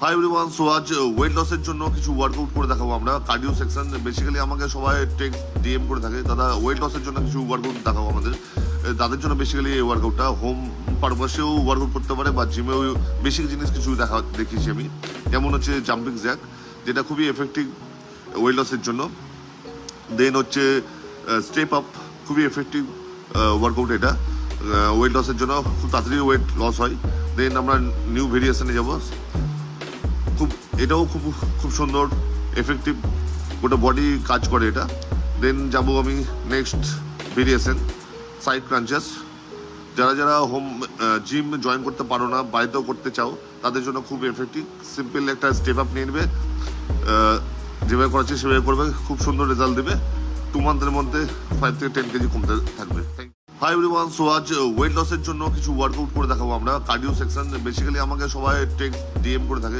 Hi everyone, so আজ wait লসের জন্য কিছু ওয়ার্কআউট করে দেখাবো আমরা। কার্ডিও সেকশন বেসিক্যালি আমাকে সবাই টেক্সট ডিএম করে থাকে, দাদা ওয়েট লসের জন্য কিছু ওয়ার্কআউট দেখাবো আমাদের। তাদের জন্য বেসিক্যালি এই ওয়ার্কআউটটা হোম পারপাসেও ওয়ার্কআউট করতে পারে বা জিমেও বেসিক জিনিস কিছু দেখিয়েছি আমি। যেমন হচ্ছে জাম্পিং জ্যাক, যেটা খুবই এফেক্টিভ ওয়েট লসের জন্য। দেন হচ্ছে স্টেপ আপ, খুবই এফেক্টিভ ওয়ার্কআউট এটা ওয়েট লসের জন্য, খুব তাড়াতাড়ি ওয়েট লস হয়। দেন আমরা নিউ ভেরিয়েশনে যাবো, এটাও খুব খুব সুন্দর এফেক্টিভ, গোটা বডি কাজ করে এটা। দেন যাবো আমি নেক্সট ভেরিয়েশন সাইড ক্রাঞ্চেস। যারা যারা হোম জিম জয়েন করতে পারো না, বাড়িতেও করতে চাও, তাদের জন্য খুব এফেক্টিভ। সিম্পল একটা স্টেপ আপ নিয়ে নেবে, যেভাবে করাচ্ছে সেভাবে করবে, খুব সুন্দর রেজাল্ট দেবে। 2 মান্থের মধ্যে 5 থেকে 10 কেজি কমতে থাকবে। হাই এভরিওয়ান, সো আজ ওয়েট লসের জন্য কিছু ওয়ার্কআউট করে দেখাবো আমরা। কার্ডিও সেকশন বেসিক্যালি আমাকে সবাই টেক্সট ডিএম করে থাকে।